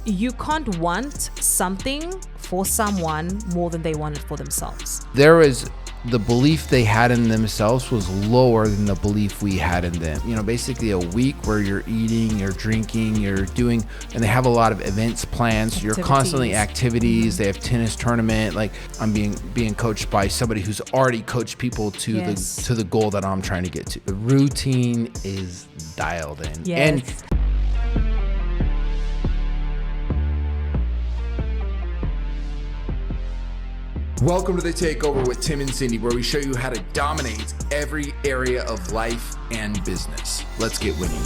you can't want something for someone more than they want it for themselves. There was the belief they had in themselves was lower than the belief we had in them. You know, basically a week where you're eating, you're drinking, you're doing, and they have a lot of events planned. So you're constantly activities. They have tennis tournament. Like I'm being coached by somebody who's already coached people to the goal that I'm trying to get to. The routine is dialed in. Yes. And welcome to the Takeover with Tim and Cindy, where we show you how to dominate every area of life and business. Let's get winning.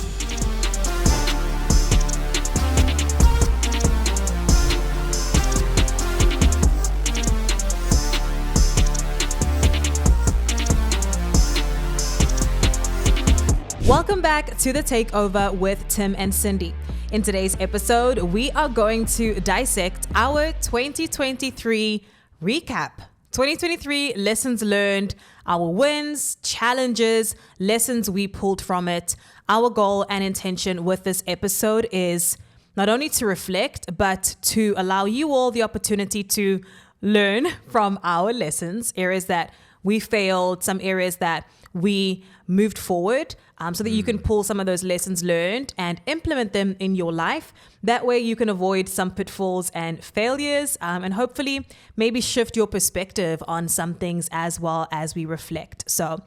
Welcome back to the Takeover with Tim and Cindy. In today's episode, we are going to dissect our 2023 recap. 2023 lessons learned, our wins, challenges, lessons we pulled from it. Our goal and intention with this episode is not only to reflect, but to allow you all the opportunity to learn from our lessons, areas that we failed, some areas that we moved forward, so that you can pull some of those lessons learned and implement them in your life. That way you can avoid some pitfalls and failures, and hopefully maybe shift your perspective on some things as well as we reflect. So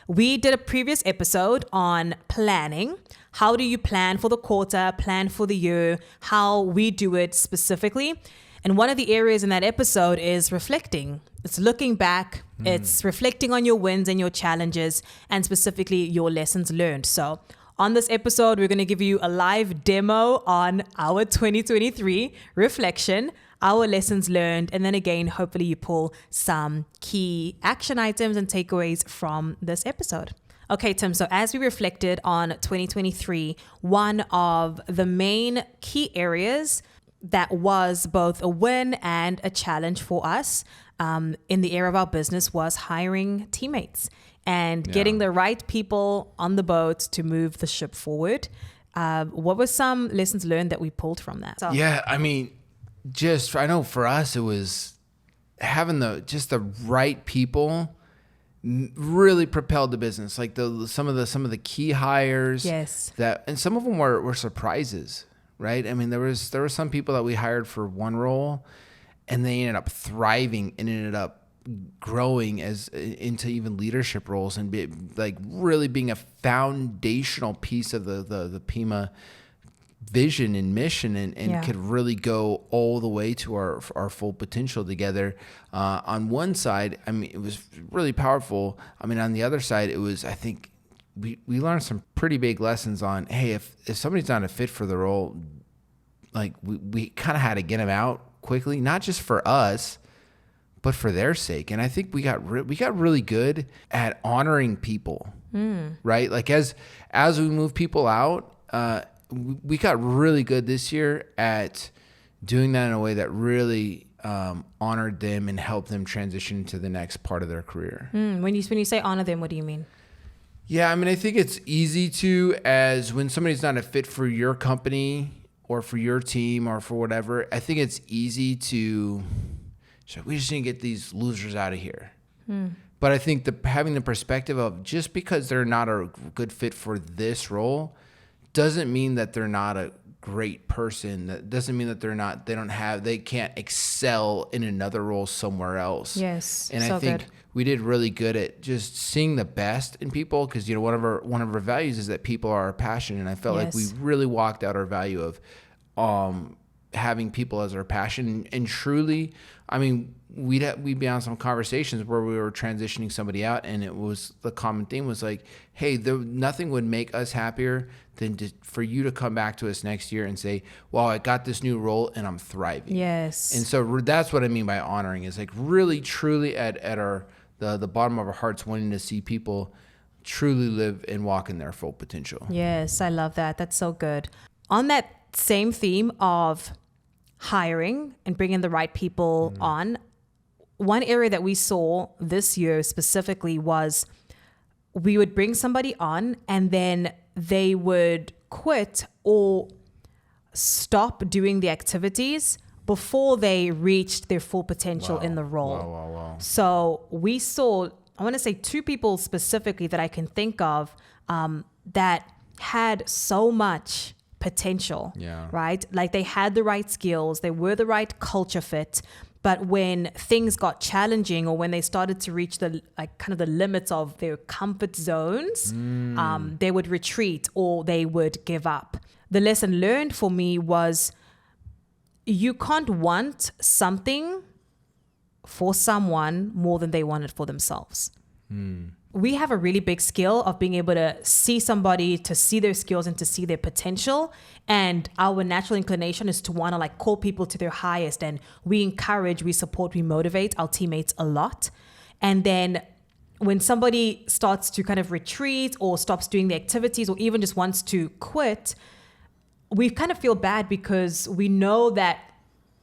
we did a previous episode on planning. How do you plan for the quarter, plan for the year, how we do it specifically. And one of the areas in that episode is reflecting. It's looking back, it's reflecting on your wins and your challenges, and specifically your lessons learned. So on this episode, we're going to give you a live demo on our 2023 reflection, our lessons learned, and then again, hopefully you pull some key action items and takeaways from this episode. Okay, Tim, so as we reflected on 2023, one of the main key areas that was both a win and a challenge for us in the area of our business was hiring teammates and getting the right people on the boat to move the ship forward. What were some lessons learned that we pulled from that? So, yeah, I mean, I know for us, it was having the right people really propelled the business. Like some of the key hires, and some of them were surprises. Right. I mean, there were some people that we hired for one role and they ended up thriving and ended up growing into even leadership roles and really being a foundational piece of the Pima vision and mission and could really go all the way to our full potential together. On one side, I mean, it was really powerful. I mean, on the other side, it was, I think, we learned some pretty big lessons on, hey, if somebody's not a fit for the role, like we kind of had to get them out quickly, not just for us, but for their sake. And I think we got really good at honoring people, right? Like as we move people out, we got really good this year at doing that in a way that really honored them and helped them transition to the next part of their career. When you say honor them, what do you mean? Yeah, I mean, I think it's easy to, as when somebody's not a fit for your company or for your team or for whatever, I think it's easy to, we just need to get these losers out of here. But I think having the perspective of just because they're not a good fit for this role doesn't mean that they're not a great person. That doesn't mean that they can't excel in another role somewhere else. Yes. And I think we did really good at just seeing the best in people, because one of our values is that people are our passion, and I felt like we really walked out our value of having people as our passion. And truly, I mean, we'd be on some conversations where we were transitioning somebody out, and it was the common theme was like, hey, nothing would make us happier than for you to come back to us next year and say, well, I got this new role and I'm thriving. Yes. And so that's what I mean by honoring, is like really truly at the bottom of our hearts wanting to see people truly live and walk in their full potential. Yes, I love that. That's so good. On that same theme of hiring and bringing the right people on, one area that we saw this year specifically was we would bring somebody on and then they would quit or stop doing the activities before they reached their full potential in the role. Wow. So we saw, I want to say 2 people specifically that I can think of that had so much potential, right? Like they had the right skills, they were the right culture fit, but when things got challenging or when they started to reach the kind of the limits of their comfort zones, they would retreat or they would give up. The lesson learned for me was you can't want something for someone more than they want it for themselves. We have a really big skill of being able to see somebody, to see their skills and to see their potential. And our natural inclination is to want to like call people to their highest. And we encourage, we support, we motivate our teammates a lot. And then when somebody starts to kind of retreat or stops doing the activities or even just wants to quit, we kind of feel bad because we know that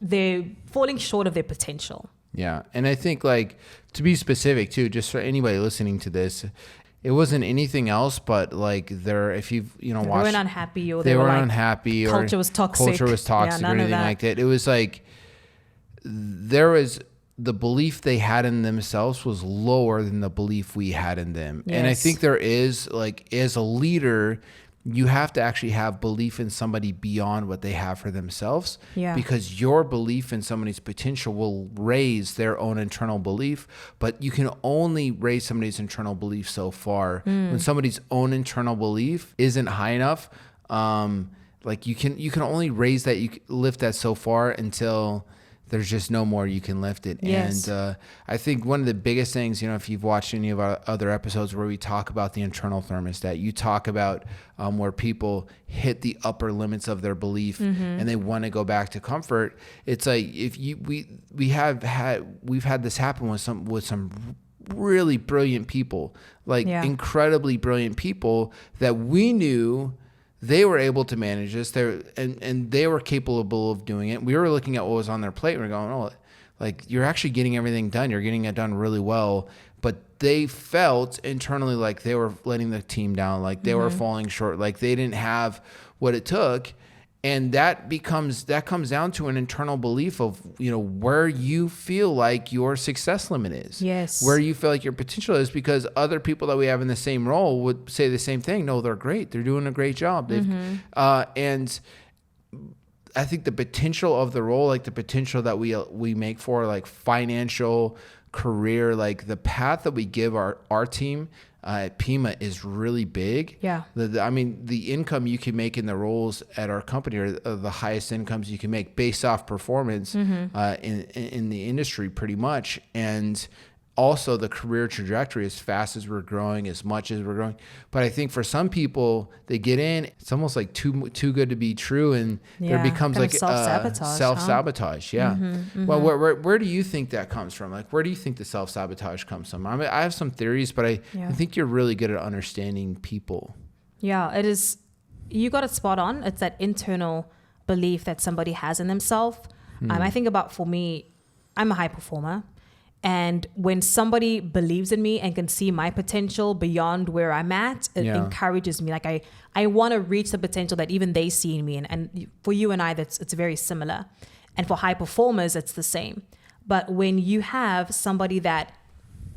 they're falling short of their potential. Yeah. And I think like to be specific too, just for anybody listening to this, it wasn't anything else but like if you've, watched. They weren't unhappy or they were like, unhappy or culture was toxic. Or anything like that. It was like there was the belief they had in themselves was lower than the belief we had in them. Yes. And I think there is like as a leader, you have to actually have belief in somebody beyond what they have for themselves, because your belief in somebody's potential will raise their own internal belief, but you can only raise somebody's internal belief so far. When somebody's own internal belief isn't high enough, like you can only raise that, you can lift that so far until there's just no more you can lift it. Yes. And I think one of the biggest things, if you've watched any of our other episodes where we talk about the internal thermostat, you talk about where people hit the upper limits of their belief and they want to go back to comfort. It's like we've had this happen with some really brilliant people, like incredibly brilliant people that we knew they were able to manage this. And they were capable of doing it. We were looking at what was on their plate. We're going, oh, like you're actually getting everything done. You're getting it done really well. But they felt internally like they were letting the team down, like they were falling short, like they didn't have what it took. And that comes down to an internal belief of, where you feel like your success limit is. Yes. Where you feel like your potential is, because other people that we have in the same role would say the same thing. No, they're great. They're doing a great job. And I think the potential of the role, like the potential that we make for like financial, career, like the path that we give our team at Pima is really big. Yeah. The income you can make in the roles at our company are the highest incomes you can make based off performance in the industry pretty much. And also the career trajectory, as fast as we're growing, as much as we're growing. But I think for some people, they get in, it's almost like too good to be true, and there becomes like self-sabotage. Well, where do you think that comes from? Like, where do you think the self-sabotage comes from? I have some theories, but I think you're really good at understanding people. Yeah, it is. You got it spot on. It's that internal belief that somebody has in themselves. I think about, for me, I'm a high performer. And when somebody believes in me and can see my potential beyond where I'm at, it encourages me. Like I want to reach the potential that even they see in me. And for you and I, it's very similar. And for high performers, it's the same. But when you have somebody that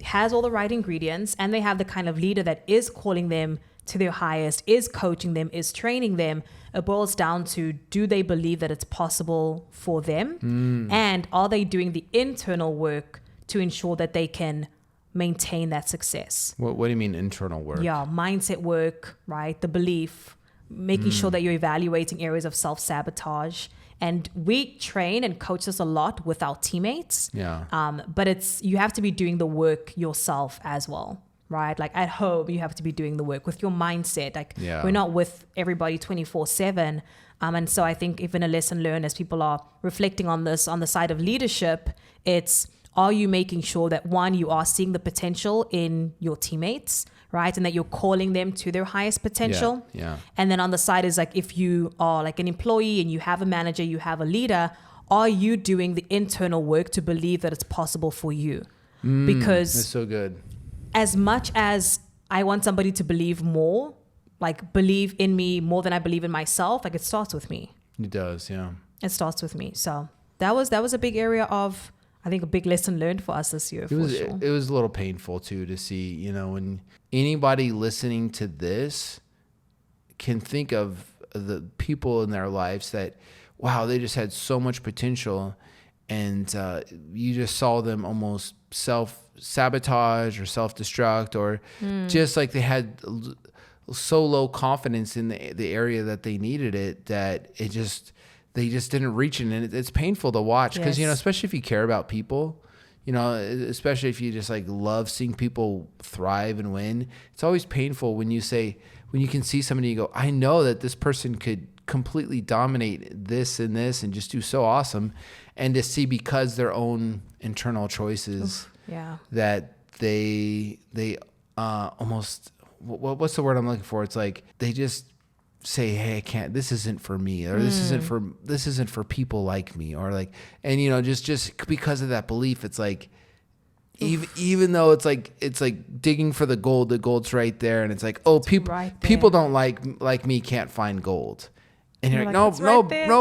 has all the right ingredients and they have the kind of leader that is calling them to their highest, is coaching them, is training them, it boils down to, do they believe that it's possible for them? And are they doing the internal work to ensure that they can maintain that success? What do you mean internal work? Yeah, mindset work, right? The belief, making sure that you're evaluating areas of self-sabotage. And we train and coach this a lot with our teammates. But you have to be doing the work yourself as well, right? Like at home, you have to be doing the work with your mindset. Like we're not with everybody 24/7. And so I think even a lesson learned as people are reflecting on this on the side of leadership, it's, are you making sure that, one, you are seeing the potential in your teammates, right? And that you're calling them to their highest potential. And then on the side is like, if you are like an employee and you have a manager, you have a leader, are you doing the internal work to believe that it's possible for you? Because that's so good. As much as I want somebody to believe more, like believe in me more than I believe in myself, like it starts with me. It does, yeah. It starts with me. So that was a big area of, I think, a big lesson learned for us this year. It was a little painful too to see, you know, when anybody listening to this can think of the people in their lives that, wow, they just had so much potential, and you just saw them almost self-sabotage or self-destruct, or just like they had so low confidence in the area that they needed it, that they just didn't reach it. And it's painful to watch because, you know, especially if you care about people, you know, especially if you just like love seeing people thrive and win. It's always painful when you can see somebody, you go, I know that this person could completely dominate this and this and just do so awesome. And to see, because their own internal choices, that they almost, what's the word I'm looking for? It's like they just say, hey, I can't, this isn't for me, or this isn't for people like me, or like, and you know, just because of that belief, it's like, even though it's like digging for the gold's right there, and it's like, oh, people don't like me can't find gold. And you're like, no,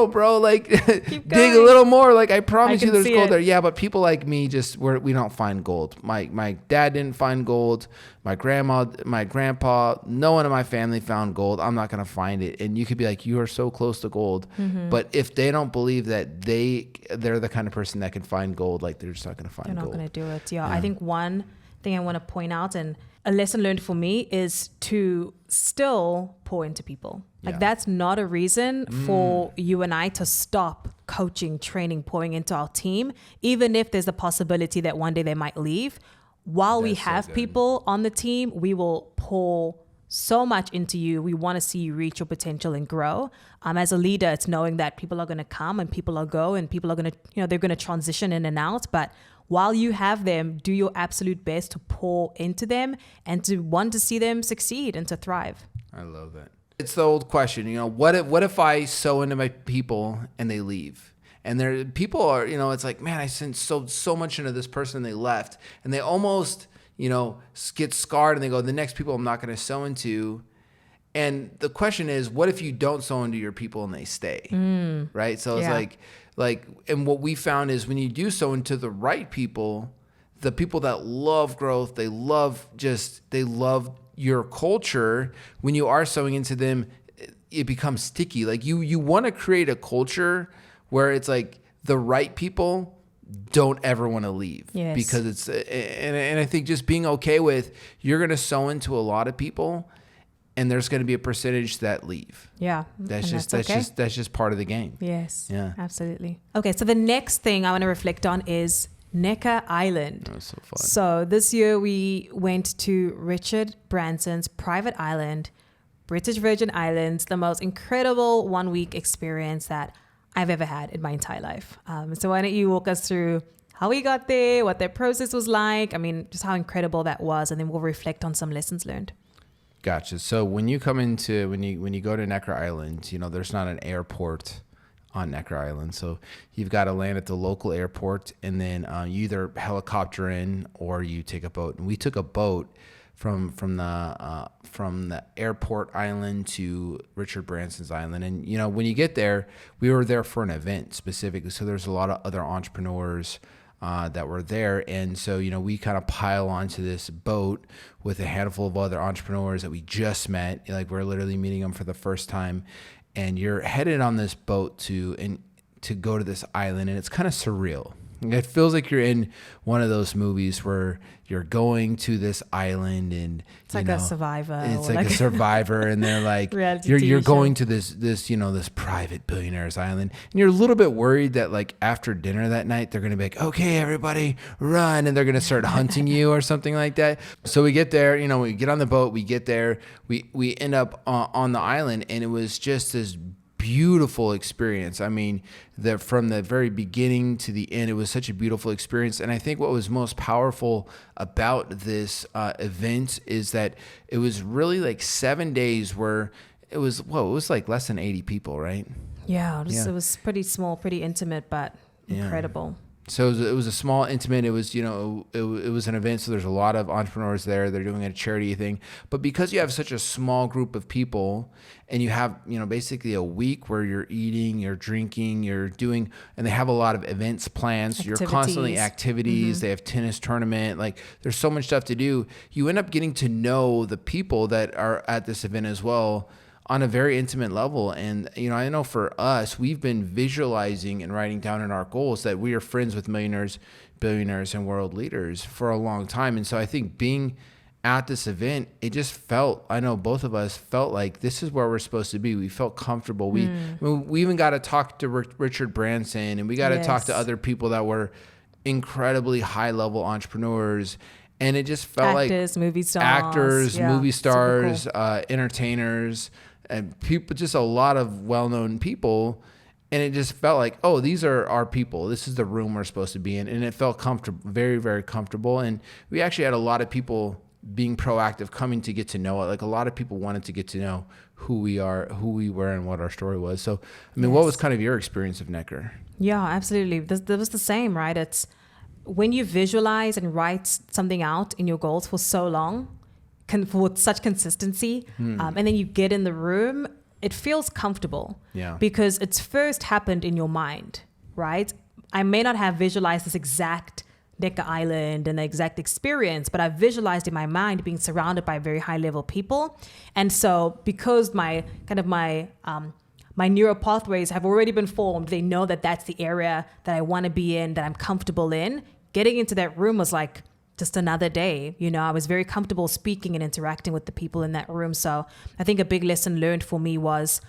bro, like dig a little more. Like, I promise you there's gold there. Yeah, but people like me we don't find gold. My dad didn't find gold. My grandma, my grandpa, no one in my family found gold. I'm not going to find it. And you could be like, you are so close to gold. Mm-hmm. But if they don't believe that they're the kind of person that can find gold, like they're just not going to find gold. They're not going to do it. Yeah. I think one thing I want to point out, and a lesson learned for me, is to still pour into people. Like, that's not a reason for you and I to stop coaching, training, pouring into our team, even if there's a possibility that one day they might leave. While we have people on the team, we will pour so much into you. We want to see you reach your potential and grow. As a leader, it's knowing that people are going to come and people are go, and people are going to, you know, they're going to transition in and out. But while you have them, do your absolute best to pour into them and to want to see them succeed and to thrive. I love that. It's the old question, you know, what if I sow into my people and they leave? And people are, you know, it's like, man, I sent so much into this person and they left, and they almost, you know, get scarred, and they go, the next people I'm not going to sow into. And the question is, what if you don't sow into your people and they stay? Right? So it's like, and what we found is when you do sow into the right people, the people that love growth, they love your culture, when you are sowing into them, it becomes sticky. Like you want to create a culture where it's like the right people don't ever want to leave, because it's, and I think just being okay with, you're going to sow into a lot of people, and there's going to be a percentage that leave. Yeah. That's just part of the game. Yes. Yeah. Absolutely. Okay. So the next thing I want to reflect on is Necker Island. That was so fun. So this year we went to Richard Branson's private island, British Virgin Islands, the most incredible 1 week experience that I've ever had in my entire life. So why don't you walk us through how we got there, what their process was like, I mean, just how incredible that was, and then we'll reflect on some lessons learned. Gotcha. So when you go to Necker Island, you know, there's not an airport on Necker Island. So you've got to land at the local airport, and then you either helicopter in or you take a boat. And we took a boat from the airport island to Richard Branson's island. And, you know, when you get there, we were there for an event specifically. So there's a lot of other entrepreneurs that were there. And so, you know, we kind of pile onto this boat with a handful of other entrepreneurs that we just met. Like, we're literally meeting them for the first time. And you're headed on this boat to go to this island, and it's kind of surreal. It feels like you're in one of those movies where you're going to this island, and it's like a Survivor. It's like a Survivor, and they're like, you're going to this private billionaire's island, and you're a little bit worried that, like, after dinner that night they're gonna be like, okay, everybody run, and they're gonna start hunting you or something like that. So we get there, you know, we get on the boat, we get there, we end up on the island, and it was just this beautiful experience. I mean, from the very beginning to the end, it was such a beautiful experience. And I think what was most powerful about this event is that it was really like 7 days where it was like less than 80 people, right? Yeah, it was pretty small, pretty intimate, but incredible. So it was a small, intimate. It was, it was an event. So there's a lot of entrepreneurs there. They're doing a charity thing. But because you have such a small group of people, and you have, basically a week where you're eating, you're drinking, you're doing, and they have a lot of events plans. You're constantly activities. They have tennis tournament. Like there's so much stuff to do. You end up getting to know the people that are at this event as well, on a very intimate level. And, I know for us, we've been visualizing and writing down in our goals that we are friends with millionaires, billionaires, and world leaders for a long time. And so I think being at this event, it just felt, I know both of us felt like this is where we're supposed to be. We felt comfortable. We even got to talk to Richard Branson, and we got to talk to other people that were incredibly high level entrepreneurs. And it just felt actors, movie stars, movie stars, entertainers, and people, just a lot of well-known people. And it just felt like, oh, these are our people. This is the room we're supposed to be in. And it felt comfortable, very, very comfortable. And we actually had a lot of people being proactive, coming to get to know it. Like a lot of people wanted to get to know who we are, who we were, and what our story was. So, I mean, what was kind of your experience of Necker? Yeah, absolutely. That was the same, right? It's when you visualize and write something out in your goals for so long, for such consistency, and then you get in the room, it feels comfortable. Yeah. Because it's first happened in your mind, right? I may not have visualized this exact Necker Island and the exact experience, but I visualized in my mind being surrounded by very high level people. And so because my neural pathways have already been formed, they know that that's the area that I want to be in, that I'm comfortable in. Getting into that room was like just another day. I was very comfortable speaking and interacting with the people in that room. So I think a big lesson learned for me was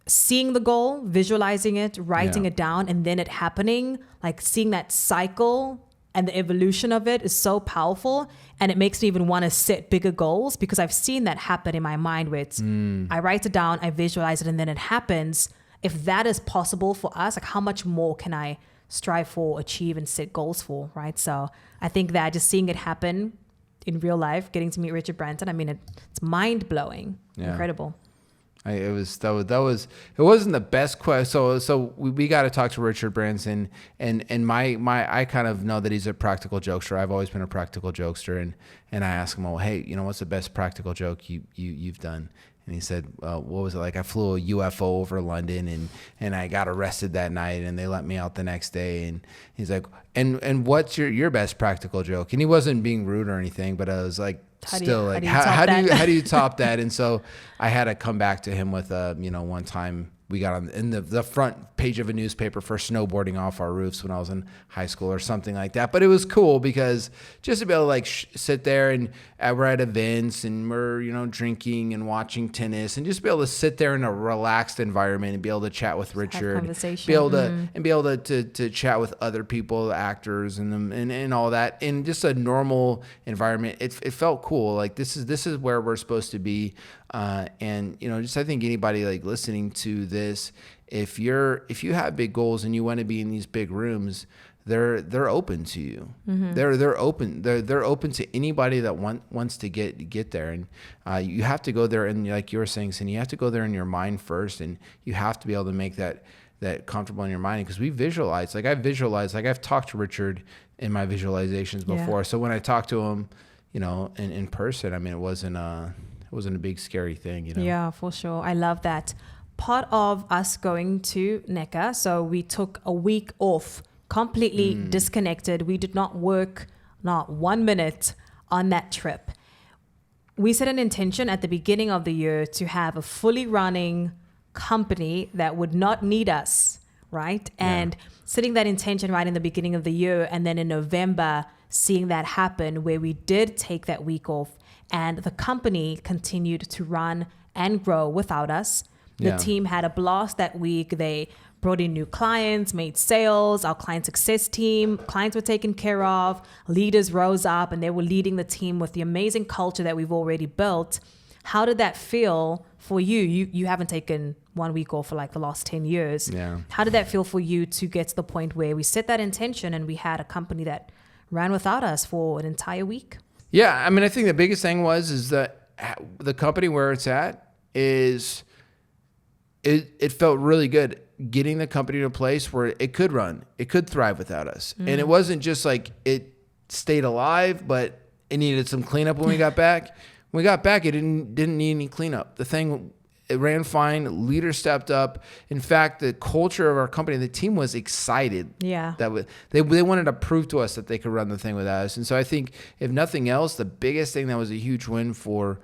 seeing the goal, visualizing it, writing it down, and then it happening, like seeing that cycle and the evolution of it is so powerful. And it makes me even want to set bigger goals, because I've seen that happen in my mind where it's, I write it down, I visualize it, and then it happens. If that is possible for us, like how much more can I strive for, achieve, and set goals for, right? So I think that just seeing it happen in real life, getting to meet Richard Branson, I mean, it's mind-blowing, incredible. It wasn't the best question. So we got to talk to Richard Branson, and I kind of know that he's a practical jokester. I've always been a practical jokester, and I asked him, well, hey, what's the best practical joke you've done? And he said, what was it like? I flew a UFO over London, and I got arrested that night, and they let me out the next day. And he's like, and what's your best practical joke? And he wasn't being rude or anything, but I was like, how do you top that? And so I had to come back to him with one time we got on in the front page of a newspaper for snowboarding off our roofs when I was in high school or something like that. But it was cool because just to be able to sit there, and we're at events and we're drinking and watching tennis, and just be able to sit there in a relaxed environment and be able to chat with Richard, be able to chat with other people, actors and all that, in just a normal environment. It felt cool. Like this is where we're supposed to be. And just I think anybody listening to this, if you have big goals and you want to be in these big rooms, they're open to you. They're open to anybody that wants to get there. And you have to go there, and like you were saying, Cindy, you have to go there in your mind first, and you have to be able to make that comfortable in your mind, because we visualize. I've talked to Richard in my visualizations before. Yeah. So when I talked to him, in person, I mean, it wasn't a big scary thing, Yeah, for sure. I love that. Part of us going to Necker, so we took a week off, completely disconnected. We did not work, not 1 minute on that trip. We set an intention at the beginning of the year to have a fully running company that would not need us, right? And setting that intention right in the beginning of the year, and then in November, seeing that happen where we did take that week off, and the company continued to run and grow without us. The team had a blast that week. They brought in new clients, made sales. Our client success team, clients were taken care of. Leaders rose up, and they were leading the team with the amazing culture that we've already built. How did that feel for you? You haven't taken 1 week off for the last 10 years. Yeah. How did that feel for you to get to the point where we set that intention and we had a company that ran without us for an entire week? Yeah, I mean, I think the biggest thing is that the company where it's at is, it felt really good. getting the company to a place where it could thrive without us. And it wasn't just like it stayed alive, but it needed some cleanup when we got back. When we got back, it didn't need any cleanup. The thing, it ran fine. Leaders stepped up. In fact, the culture of our company, the team was excited. Yeah. That they wanted to prove to us that they could run the thing without us. And so I think, if nothing else, the biggest thing that was a huge win for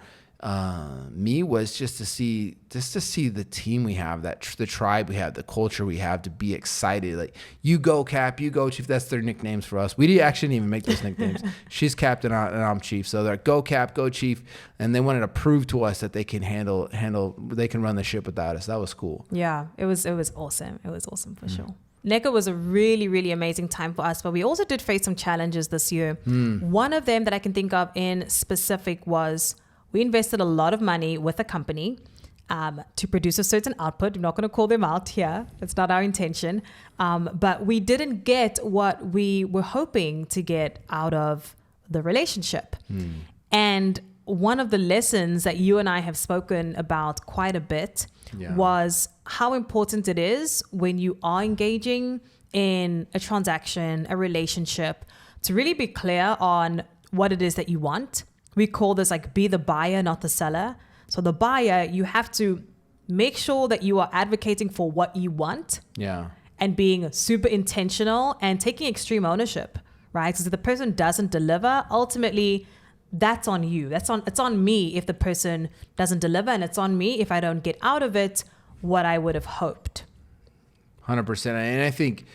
me was just to see the team we have, the tribe we have, the culture we have, to be excited. Like, you go Cap, you go Chief. That's their nicknames for us. We actually didn't even make those nicknames. She's Captain and I'm Chief. So they're like, go Cap, go Chief. And they wanted to prove to us that they can they can run the ship without us. That was cool. Yeah, it was awesome. It was awesome for sure. NECA was a really, really amazing time for us, but we also did face some challenges this year. One of them that I can think of in specific was, we invested a lot of money with a company to produce a certain output. I'm not going to call them out here. That's not our intention. But we didn't get what we were hoping to get out of the relationship. And one of the lessons that you and I have spoken about quite a bit was how important it is when you are engaging in a transaction, a relationship, to really be clear on what it is that you want. We call this like, be the buyer, not the seller. So the buyer, you have to make sure that you are advocating for what you want. Yeah. And being super intentional and taking extreme ownership, right? Because if the person doesn't deliver, ultimately that's on you. It's on me if the person doesn't deliver, and it's on me if I don't get out of it what I would have hoped. 100%. And I think,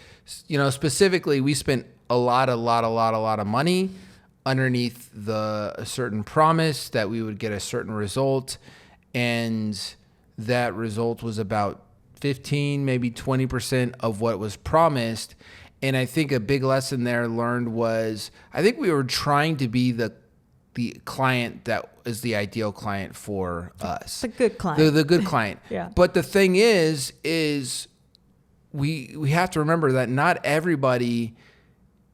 specifically, we spent a lot of money underneath a certain promise that we would get a certain result, and that result was about 15, maybe 20% of what was promised. And I think a big lesson there learned was, I think we were trying to be the client that is the ideal client for us. The good client. The good client. Yeah. But the thing is we have to remember that not everybody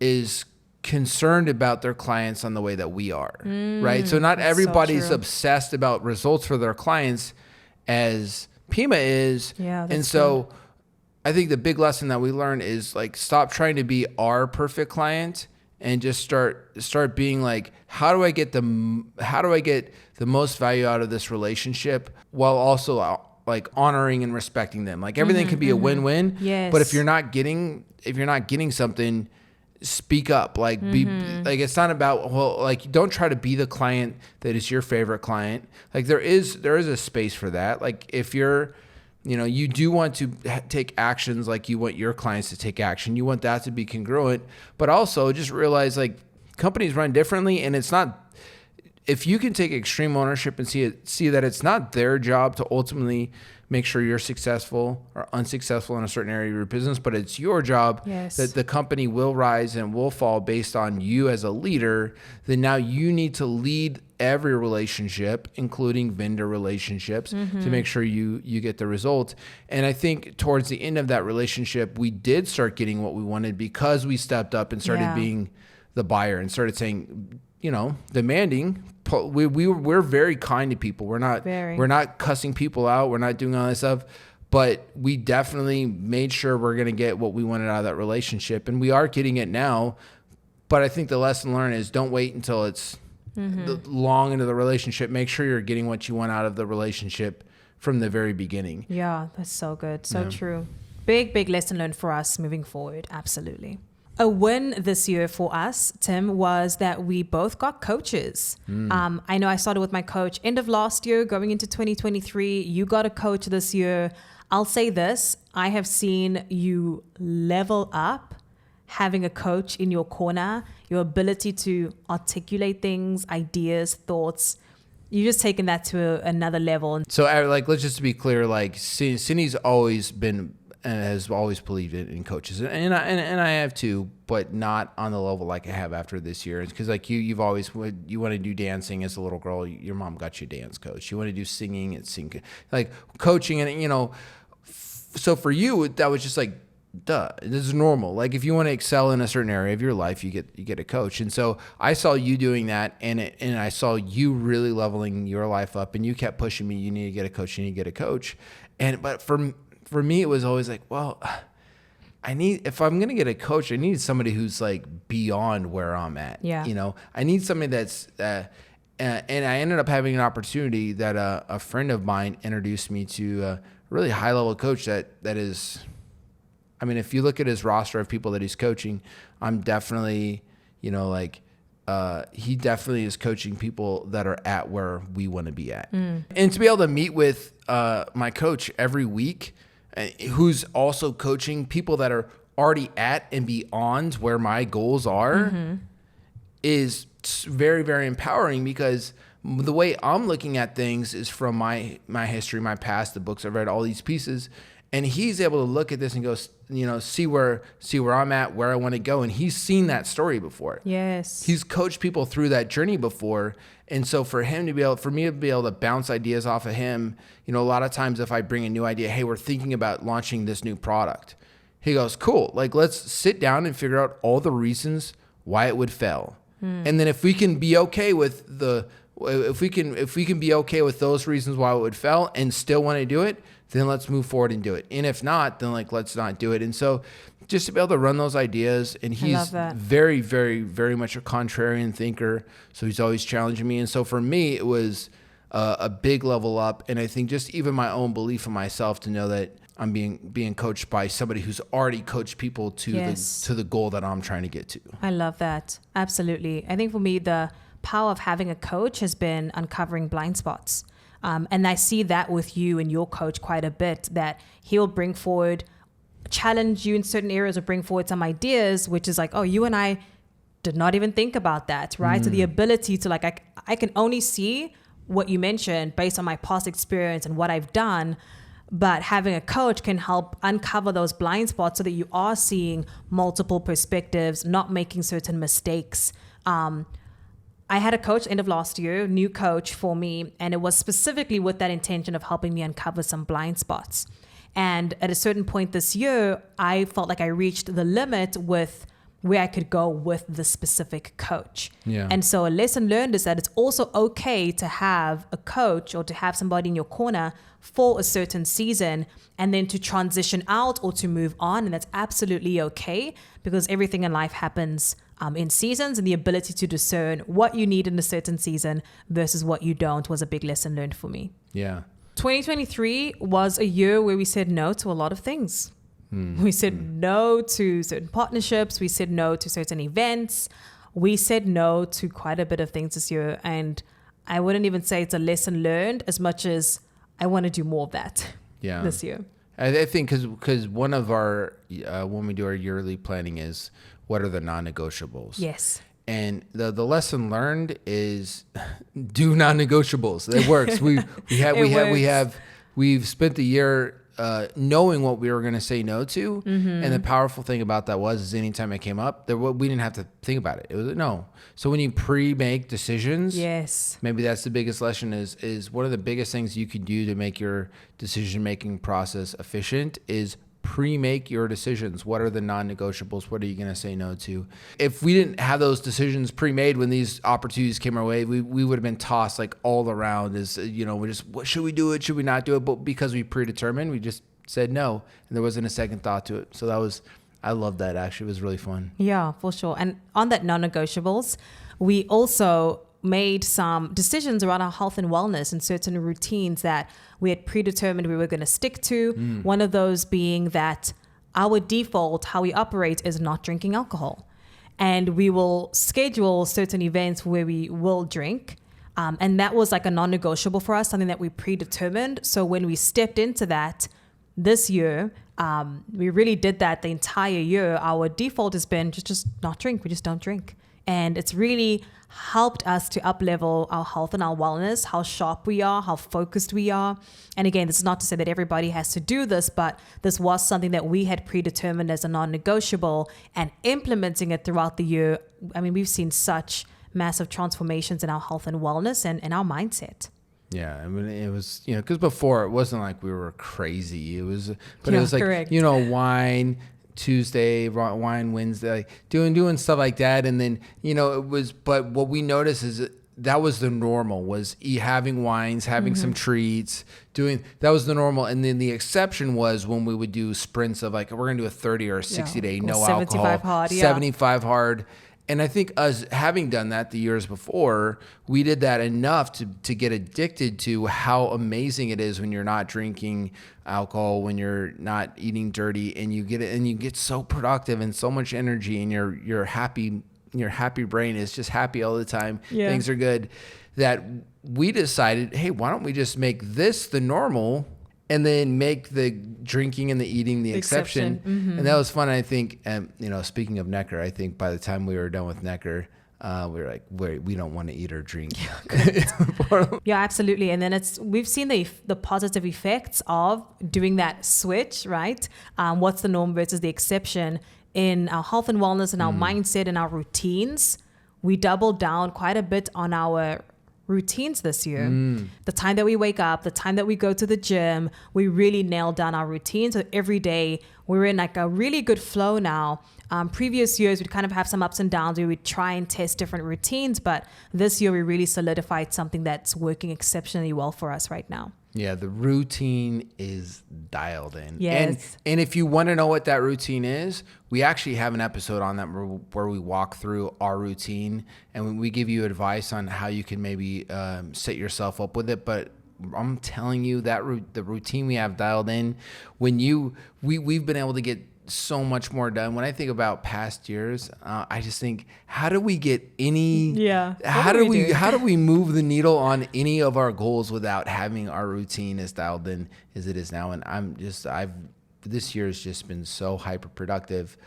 is concerned about their clients on the way that we are, right? So not everybody's obsessed about results for their clients as Pima is. Yeah, that's and so I think the big lesson that we learned is, like, stop trying to be our perfect client and just start being like, how do I get the most value out of this relationship while also like honoring and respecting them. Like, everything can be a win-win. Yes. But if you're not getting something, speak up. Like, be like, it's not about, well, like, don't try to be the client that is your favorite client. Like, there is a space for that. Like, if you're, you do want to take actions like you want your clients to take action. You want that to be congruent, but also just realize, like, companies run differently, and it's not, if you can take extreme ownership and see that it's not their job to ultimately make sure you're successful or unsuccessful in a certain area of your business, but it's your job that the company will rise and will fall based on you as a leader, then now you need to lead every relationship, including vendor relationships, to make sure you get the result. And I think towards the end of that relationship, we did start getting what we wanted because we stepped up and started being the buyer and started saying, demanding. We're very kind to people. We're not cussing people out. We're not doing all that stuff, but we definitely made sure we're going to get what we wanted out of that relationship, and we are getting it now. But I think the lesson learned is, don't wait until it's long into the relationship. Make sure you're getting what you want out of the relationship from the very beginning. Yeah, that's so good. So true. Big lesson learned for us moving forward. Absolutely. A win this year for us, Tim, was that we both got coaches. I know I started with my coach end of last year, going into 2023. You got a coach this year. I'll say this, I have seen you level up having a coach in your corner, your ability to articulate things, ideas, thoughts. You've just taken that to another level. So, like, let's just be clear, like, Cindy's always been and has always believed in coaches, and I have too, but not on the level like I have after this year. It's because, like, you want to do dancing as a little girl, your mom got you a dance coach. You want to do singing, it's singing, like coaching, and so for you that was just like, duh, this is normal. Like, if you want to excel in a certain area of your life, you get a coach. And so I saw you doing that, and I saw you really leveling your life up, and you kept pushing me. You need to get a coach. But for me, it was always like, well, if I'm going to get a coach, I need somebody who's like beyond where I'm at. Yeah. You know, I need somebody that's, and I ended up having an opportunity that a friend of mine introduced me to a really high level coach that is, I mean, if you look at his roster of people that he's coaching, I'm definitely, you know, like, he definitely is coaching people that are at where we want to be at. And to be able to meet with my coach every week, who's also coaching people that are already at and beyond where my goals are, is very, very empowering, because the way I'm looking at things is from my history, my past, the books I've read, all these pieces. And he's able to look at this and go, you know, see where I'm at, where I want to go. And he's seen that story before. Yes. He's coached people through that journey before. And so for me to be able to bounce ideas off of him, you know, a lot of times if I bring a new idea, hey, we're thinking about launching this new product. He goes, cool. Like, let's sit down and figure out all the reasons why it would fail. And then if we can be okay with if we can be okay with those reasons why it would fail and still want to do it, then let's move forward and do it. And if not, then like, let's not do it. And so just to be able to run those ideas, and he's very, very, very much a contrarian thinker. So he's always challenging me. And so for me, it was a big level up. And I think just even my own belief in myself to know that I'm being coached by somebody who's already coached people to the goal that I'm trying to get to. I love that. Absolutely. I think for me, the power of having a coach has been uncovering blind spots. And I see that with you and your coach quite a bit, that he'll bring forward, challenge you in certain areas, or bring forward some ideas, which is like, oh, you and I did not even think about that, right? So the ability to like, I can only see what you mentioned based on my past experience and what I've done. But having a coach can help uncover those blind spots so that you are seeing multiple perspectives, not making certain mistakes. I had a coach end of last year, new coach for me, and it was specifically with that intention of helping me uncover some blind spots. And at a certain point this year, I felt like I reached the limit with where I could go with the specific coach. Yeah. And so a lesson learned is that it's also okay to have a coach or to have somebody in your corner for a certain season and then to transition out or to move on. And that's absolutely okay, because everything in life happens in seasons, and the ability to discern what you need in a certain season versus what you don't was a big lesson learned for me. Yeah. 2023 was a year where we said no to a lot of things. We said no to certain partnerships. We said no to certain events. We said no to quite a bit of things this year. And I wouldn't even say it's a lesson learned as much as I want to do more of that this year. I think because one of our, when we do our yearly planning, is what are the non-negotiables? Yes. And the lesson learned is do non-negotiables. It works. We've spent the year knowing what we were going to say no to. And the powerful thing about that is anytime it came up, we didn't have to think about it. It was a no. So when you pre-make decisions, maybe that's the biggest lesson is one of the biggest things you can do to make your decision-making process efficient is pre-make your decisions. What are the non-negotiables? What are you going to say no to? If we didn't have those decisions pre-made when these opportunities came our way, we would have been tossed like all around as, what should we do it? Should we not do it? But because we predetermined, we just said no, and there wasn't a second thought to it. So I love that. Actually, it was really fun. Yeah, for sure. And on that non-negotiables, we also made some decisions around our health and wellness and certain routines that we had predetermined we were going to stick to. One of those being that our default, how we operate, is not drinking alcohol. And we will schedule certain events where we will drink. And that was like a non-negotiable for us, something that we predetermined. So when we stepped into that this year, we really did that the entire year. Our default has been just not drink. We just don't drink. And it's really helped us to up-level our health and our wellness, how sharp we are, how focused we are. And again, this is not to say that everybody has to do this, but this was something that we had predetermined as a non-negotiable, and implementing it throughout the year. I mean, we've seen such massive transformations in our health and wellness and our mindset. Yeah, I mean, it was, because before it wasn't like we were crazy. It was like, correct. Wine Tuesday, wine Wednesday, doing stuff like that. And then, it was, but what we noticed is that was the normal, was having wines, having some treats, that was the normal. And then the exception was when we would do sprints of like, we're going to do a 30 or a 60 day, no 75 alcohol, hard, 75 hard. And I think us having done that the years before, we did that enough to get addicted to how amazing it is when you're not drinking alcohol, when you're not eating dirty, and you get so productive and so much energy, and you're happy. Your happy brain is just happy all the time. Yeah. Things are good. That we decided, hey, why don't we just make this the normal, and then make the drinking and the eating the exception. And that was fun. I think, speaking of Necker, I think by the time we were done with Necker, we were like, we don't want to eat or drink. Yeah, absolutely. And then we've seen the positive effects of doing that switch, right? What's the norm versus the exception in our health and wellness and our mindset and our routines. We doubled down quite a bit on our routines this year. The time that we wake up, the time that we go to the gym, we really nailed down our routine. So every day we're in like a really good flow now. Previous years we'd kind of have some ups and downs. We would try and test different routines, but this year we really solidified something that's working exceptionally well for us right now. Yeah, the routine is dialed in. Yes. And if you want to know what that routine is, we actually have an episode on that where we walk through our routine and we give you advice on how you can maybe set yourself up with it. But I'm telling you that the routine we have dialed in, we've been able to get so much more done. When I think about past years, I just think, how do we get any? Yeah. How do we move the needle on any of our goals without having our routine as dialed in as it is now? And this year has just been so hyper productive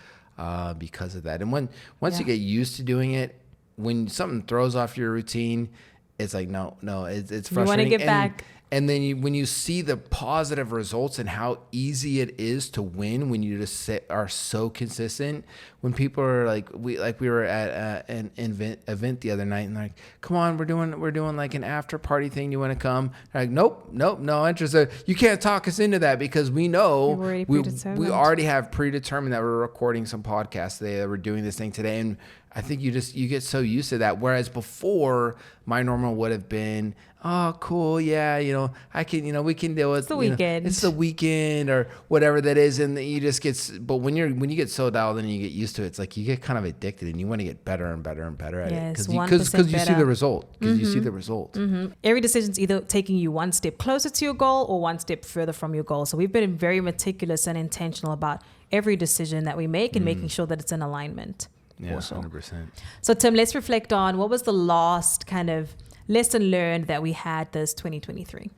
because of that. And once you get used to doing it, when something throws off your routine, it's like no, it's frustrating. You want to get back. And then when you see the positive results and how easy it is to win when you just are so consistent, when people are like we were at an event the other night and they're like, come on, we're doing like an after party thing. You want to come? They're like, nope, no interest. You can't talk us into that because we know we already have predetermined that we're recording some podcasts today, that we're doing this thing today. And I think you get so used to that. Whereas before, my normal would have been, oh, cool, yeah, I can, we can do it. It's the weekend. It's the weekend or whatever that is, and you just but when you get so dialed in and you get used to it, it's like you get kind of addicted and you want to get better and better and better at it because you see the result. Because you see the result. Every decision's either taking you one step closer to your goal or one step further from your goal. So we've been very meticulous and intentional about every decision that we make and making sure that it's in alignment. Yeah, 100%. So Tim, let's reflect on what was the last kind of lesson learned that we had this 2023.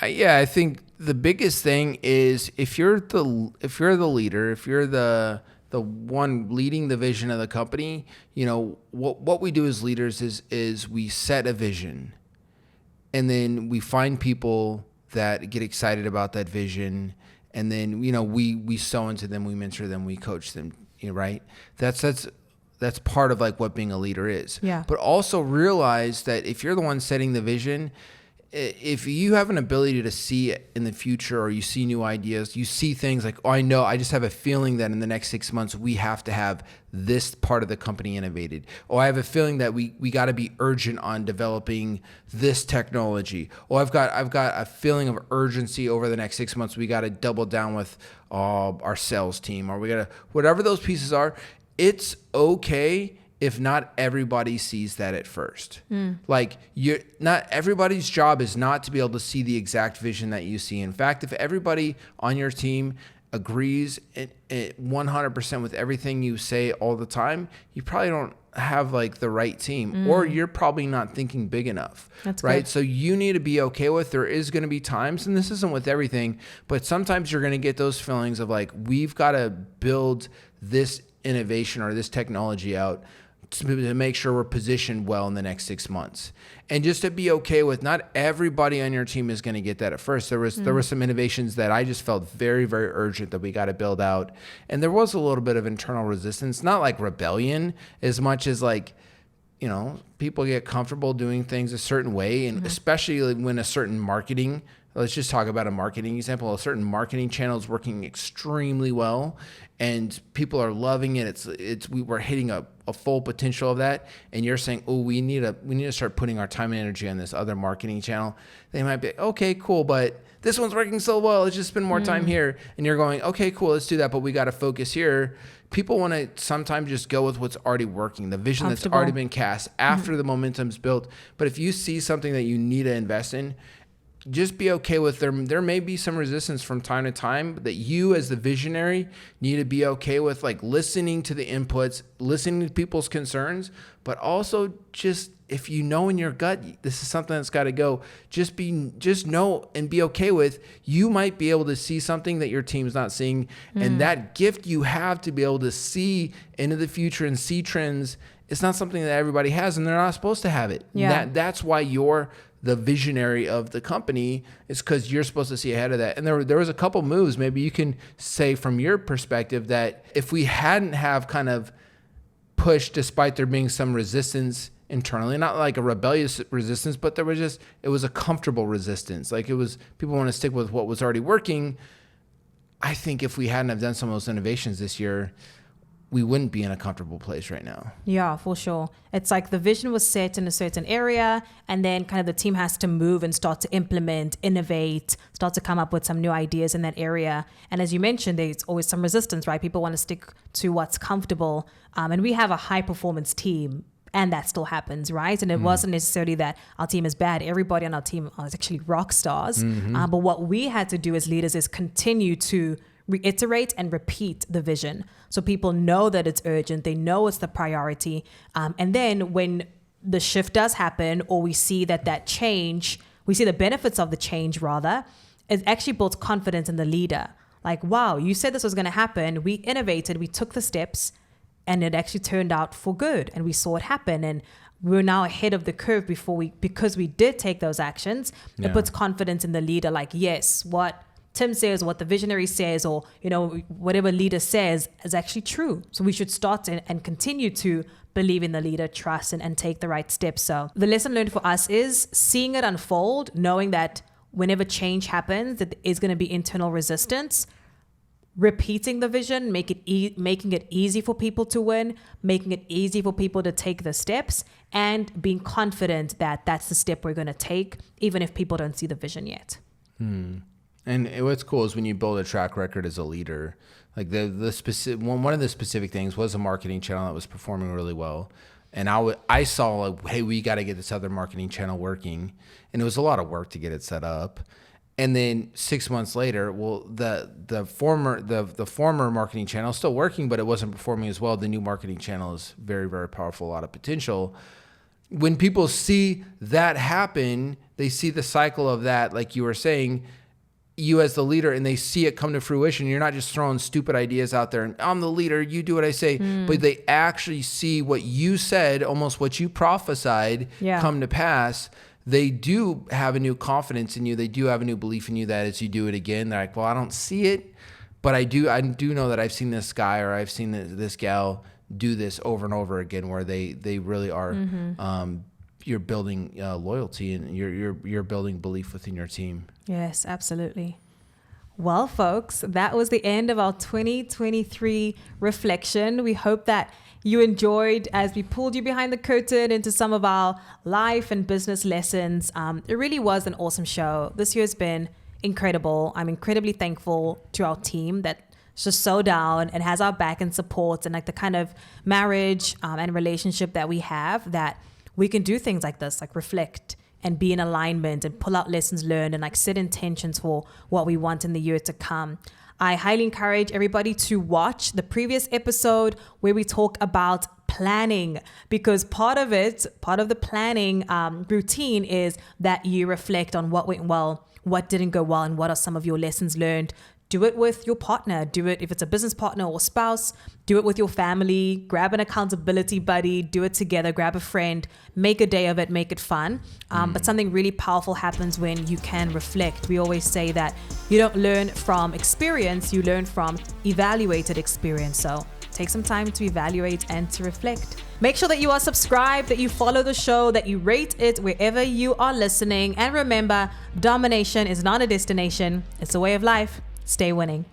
I think the biggest thing is if you're the leader, if you're the one leading the vision of the company, what we do as leaders is we set a vision, and then we find people that get excited about that vision, and then we sow into them, we mentor them, we coach them. Right? That's part of like what being a leader is. Yeah. But also realize that if you're the one setting the vision, if you have an ability to see it in the future, or you see new ideas, you see things like, I just have a feeling that in the next 6 months, we have to have this part of the company innovated. Or I have a feeling that we got to be urgent on developing this technology. Or I've got a feeling of urgency over the next 6 months. We got to double down with our sales team, or we got to, whatever those pieces are. It's okay if not everybody sees that at first. Like not everybody's job is not to be able to see the exact vision that you see. In fact, if everybody on your team agrees 100% with everything you say all the time, you probably don't have like the right team, or you're probably not thinking big enough. That's right. Good. So you need to be okay with, there is going to be times, and this isn't with everything, but sometimes you're going to get those feelings of like, we've got to build this innovation or this technology out to make sure we're positioned well in the next 6 months. And just to be okay with, not everybody on your team is going to get that at first. There were some innovations that I just felt very, very urgent that we got to build out. And there was a little bit of internal resistance, not like rebellion as much as like, people get comfortable doing things a certain way. And especially when a certain marketing let's just talk about a marketing example. A certain marketing channel is working extremely well and people are loving it. We're hitting a full potential of that. And you're saying, oh, we need to start putting our time and energy on this other marketing channel. They might be, okay, cool, but this one's working so well. Let's just spend more time here. And you're going, okay, cool, let's do that. But we got to focus here. People want to sometimes just go with what's already working, the vision that's already been cast after the momentum's built. But if you see something that you need to invest in, just be okay with there may be some resistance from time to time, but that you as the visionary need to be okay with, like listening to the inputs, listening to people's concerns, but also just if you know in your gut this is something that's got to go, just know and be okay with you might be able to see something that your team's not seeing. And that gift you have to be able to see into the future and see trends, it's not something that everybody has and they're not supposed to have it. Yeah. That's why you're the visionary of the company, is because you're supposed to see ahead of that. And there was a couple moves maybe you can say from your perspective that if we hadn't have kind of pushed despite there being some resistance internally, not like a rebellious resistance, but it was a comfortable resistance. Like it was, people want to stick with what was already working. I think if we hadn't have done some of those innovations this year, we wouldn't be in a comfortable place right now. Yeah, for sure. It's like the vision was set in a certain area and then kind of the team has to move and start to implement, innovate, start to come up with some new ideas in that area. And as you mentioned, there's always some resistance, right? People want to stick to what's comfortable. And we have a high performance team and that still happens, right? And it wasn't necessarily that our team is bad. Everybody on our team is actually rock stars. But what we had to do as leaders is continue to reiterate and repeat the vision. So people know that it's urgent. They know it's the priority. And then when the shift does happen, or we see that change, we see the benefits of the change rather, it actually builds confidence in the leader. Like, wow, you said this was going to happen. We innovated, we took the steps, and it actually turned out for good. And we saw it happen. And we're now ahead of the curve because we did take those actions. Yeah. It puts confidence in the leader. Like, yes, what Tim says, what the visionary says, or, whatever leader says is actually true. So we should start and continue to believe in the leader, trust, and take the right steps. So the lesson learned for us is seeing it unfold, knowing that whenever change happens, that there is going to be internal resistance, repeating the vision, making it easy for people to win, making it easy for people to take the steps, and being confident that that's the step we're going to take, even if people don't see the vision yet. And what's cool is when you build a track record as a leader, like the specific one of the specific things was a marketing channel that was performing really well. And I saw like, hey, we got to get this other marketing channel working. And it was a lot of work to get it set up. And then 6 months later, well, the former marketing channel is still working, but it wasn't performing as well. The new marketing channel is very, very powerful, a lot of potential. When people see that happen, they see the cycle of that, like you were saying, you as the leader, and they see it come to fruition. You're not just throwing stupid ideas out there and I'm the leader, you do what I say, but they actually see what you said, almost what you prophesied, come to pass. They do have a new confidence in you. They do have a new belief in you that as you do it again, they're like, well, I don't see it, but I do know that I've seen this guy or I've seen this gal do this over and over again, where they really are, you're building loyalty and you're building belief within your team. Yes, absolutely. Well, folks, that was the end of our 2023 reflection. We hope that you enjoyed as we pulled you behind the curtain into some of our life and business lessons. It really was an awesome show. This year has been incredible. I'm incredibly thankful to our team that's just so down and has our back and support, and like the kind of marriage and relationship that we have, that we can do things like this, like reflect and be in alignment and pull out lessons learned and like set intentions for what we want in the year to come. I highly encourage everybody to watch the previous episode where we talk about planning, because part of the planning routine is that you reflect on what went well, what didn't go well, and what are some of your lessons learned Do it with your partner. Do it if it's a business partner or spouse. Do it with your family. Grab an accountability buddy. Do it together. Grab a friend. Make a day of it. Make it fun. But something really powerful happens when you can reflect. We always say that you don't learn from experience. You learn from evaluated experience. So take some time to evaluate and to reflect. Make sure that you are subscribed, that you follow the show, that you rate it wherever you are listening. And remember, domination is not a destination. It's a way of life. Stay winning.